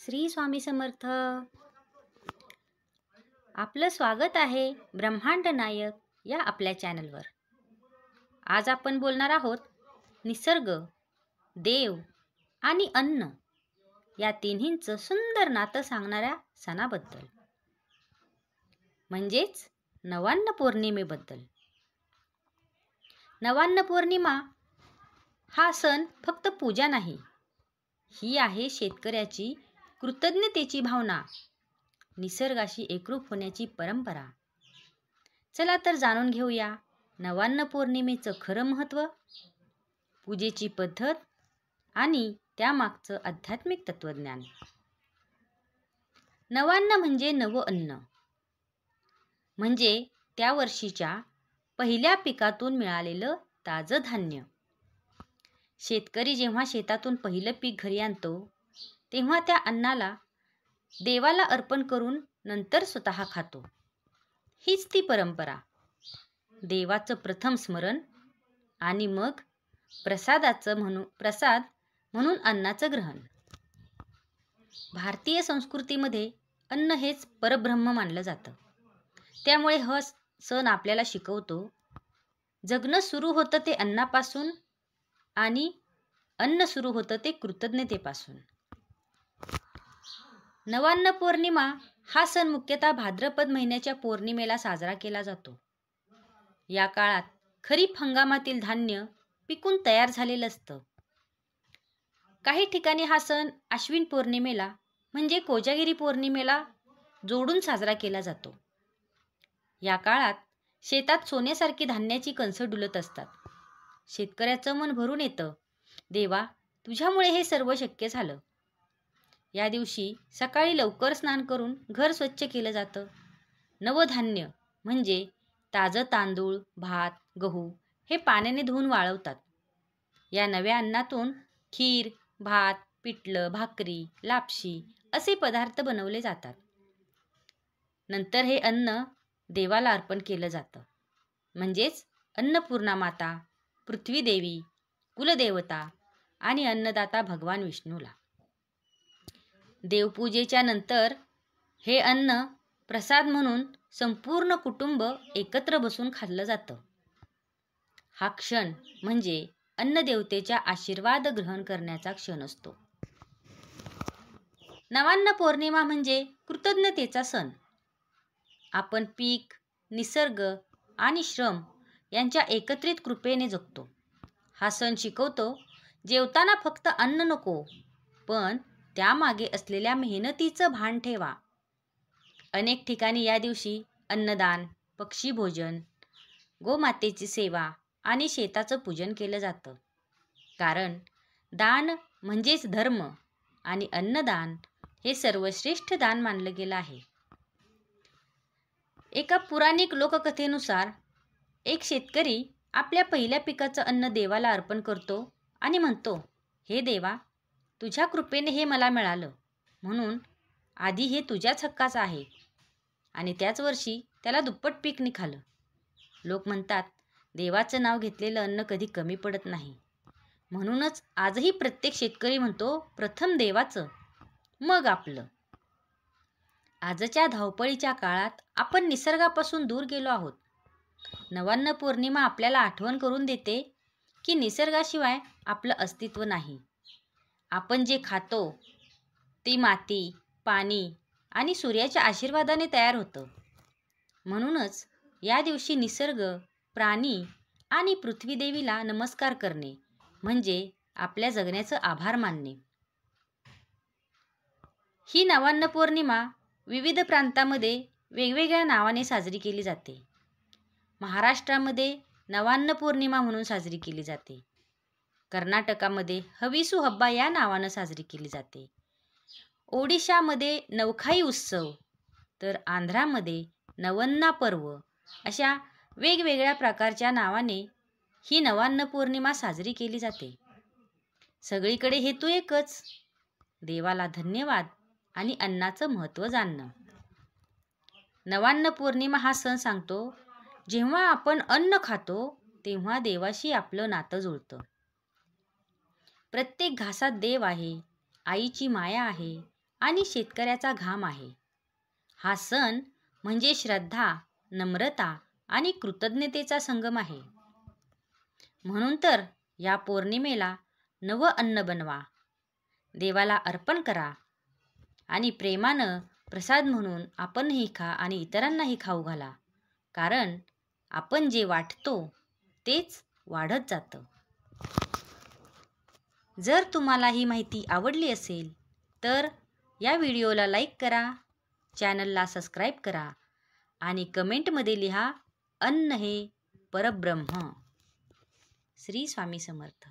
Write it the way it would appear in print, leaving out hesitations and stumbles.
श्री स्वामी समर्थ. आपलं स्वागत आहे ब्रह्मांड नायक या आपल्या चॅनलवर. आज आपण बोलणार आहोत निसर्ग, देव आणि अन्न या तिन्हींचं सुंदर नातं सांगणाऱ्या सणाबद्दल, म्हणजेच नवान्न पौर्णिमेबद्दल. नवान्न पौर्णिमा हा सण फक्त पूजा नाही, ही आहे शेतकऱ्याची कृतज्ञतेची भावना, निसर्गाशी एकरूप होण्याची परंपरा. चला तर जाणून घेऊया नवान्न पौर्णिमेचं खरं महत्त्व, पूजेची पद्धत आणि त्यामागचं आध्यात्मिक तत्वज्ञान. नवान्न म्हणजे नव अन्न, म्हणजे त्या वर्षीच्या पहिल्या पिकातून मिळालेलं ताजं धान्य. शेतकरी जेव्हा शेतातून पहिलं पीक घरी आणतो तेव्हा त्या अन्नाला देवाला अर्पण करून नंतर स्वतः खातो. हीच ती परंपरा. देवाचं प्रथम स्मरण आणि मग प्रसाद म्हणून अन्नाचं ग्रहण. भारतीय संस्कृतीमध्ये अन्न हेच परब्रह्म मानलं जातं. त्यामुळे हा सण आपल्याला शिकवतो, जगणं सुरू होतं ते अन्नापासून आणि अन्न सुरू होतं ते कृतज्ञतेपासून. नवान्न पौर्णिमा हा सण मुख्यतः भाद्रपद महिन्याच्या पौर्णिमेला साजरा केला जातो. या काळात खरीप हंगामातील धान्य पिकून तयार झालेलं असतं. काही ठिकाणी हा सण आश्विन पौर्णिमेला म्हणजे कोजागिरी पौर्णिमेला जोडून साजरा केला जातो. या काळात शेतात सोन्यासारखी धान्याची कणसं डुलत असतात. शेतकऱ्याचं मन भरून येतं, देवा तुझ्यामुळे हे सर्व शक्य झालं. या दिवशी सकाळी लवकर स्नान करून घर स्वच्छ केलं जातं. नवधान्य म्हणजे ताजं तांदूळ, भात, गहू हे पाण्याने धुवून वाळवतात. या नव्या अन्नातून खीर, भात, पिठलं, भाकरी, लापशी असे पदार्थ बनवले जातात. नंतर हे अन्न देवाला अर्पण केलं जातं, म्हणजेच अन्नपूर्णा माता, पृथ्वी देवी, कुलदेवता आणि अन्नदाता भगवान विष्णूला. देवपूजेच्या नंतर हे अन्न प्रसाद म्हणून संपूर्ण कुटुंब एकत्र बसून खाल्लं जातं. हा क्षण म्हणजे अन्नदेवतेच्या आशीर्वाद ग्रहण करण्याचा क्षण असतो. नवान्न पौर्णिमा म्हणजे कृतज्ञतेचा सण. आपण पीक, निसर्ग आणि श्रम यांच्या एकत्रित कृपेने जगतो. हा सण शिकवतो, जेवताना फक्त अन्न नको, पण त्यामागे असलेल्या मेहनतीचं भान ठेवा. अनेक ठिकाणी या दिवशी अन्नदान, पक्षी भोजन, गोमातेची सेवा आणि शेताचं पूजन केलं जातं. कारण दान म्हणजेच धर्म आणि अन्नदान हे सर्वश्रेष्ठ दान मानलं गेलं आहे. एका पुराणिक लोककथेनुसार एक शेतकरी आपल्या पहिल्या पिकाचं अन्न देवाला अर्पण करतो आणि म्हणतो, हे देवा तुझ्या कृपेने हे मला मिळालं, म्हणून आधी हे तुझ्याच हक्काचं आहे. आणि त्याच वर्षी त्याला दुप्पट पीक निघालं. लोक म्हणतात, देवाचं नाव घेतलेलं अन्न कधी कमी पडत नाही. म्हणूनच आजही प्रत्येक शेतकरी म्हणतो, प्रथम देवाचं, मग आपलं. आजच्या धावपळीच्या काळात आपण निसर्गापासून दूर गेलो आहोत. नवान्न पौर्णिमा आपल्याला आठवण करून देते की निसर्गाशिवाय आपलं अस्तित्व नाही. आपण जे खातो ते माती, पाणी आणि सूर्याच्या आशीर्वादाने तयार होतं. म्हणूनच या दिवशी निसर्ग, प्राणी आणि पृथ्वी देवीला नमस्कार करणे म्हणजे आपल्या जगण्याचं आभार मानणे. ही नवान्न पौर्णिमा विविध प्रांतांमध्ये वेगवेगळ्या नावाने साजरी केली जाते. महाराष्ट्रामध्ये नवान्न पौर्णिमा म्हणून साजरी केली जाते. कर्नाटकामध्ये हविसू हब्बा या नावानं साजरी केली जाते. ओडिशामध्ये नवखाई उत्सव, तर आंध्रामध्ये नवन्ना पर्व अशा वेगवेगळ्या प्रकारच्या नावाने ही नवान्न पौर्णिमा साजरी केली जाते. सगळीकडे हेतू एकच, देवाला धन्यवाद आणि अन्नाचं महत्त्व जाणणं. नवान्न पौर्णिमा हा सण सांगतो, जेव्हा आपण अन्न खातो तेव्हा देवाशी आपलं नातं जुळतं. प्रत्येक घासात देव आहे, आईची माया आहे आणि शेतकऱ्याचा घाम आहे. हा सण म्हणजे श्रद्धा, नम्रता आणि कृतज्ञतेचा संगम आहे. म्हणून तर या पौर्णिमेला नवं अन्न बनवा, देवाला अर्पण करा आणि प्रेमानं प्रसाद म्हणून आपणही खा आणि इतरांनाही खाऊ घाला. कारण आपण जे वाटतो तेच वाढत जातं. जर तुम्हाला ही माहिती आवडली असेल तर या व्हिडिओला लाईक करा, चॅनलला सबस्क्राईब करा आणि कमेंटमध्ये लिहा, अन्न हे परब्रह्म. श्री स्वामी समर्थ.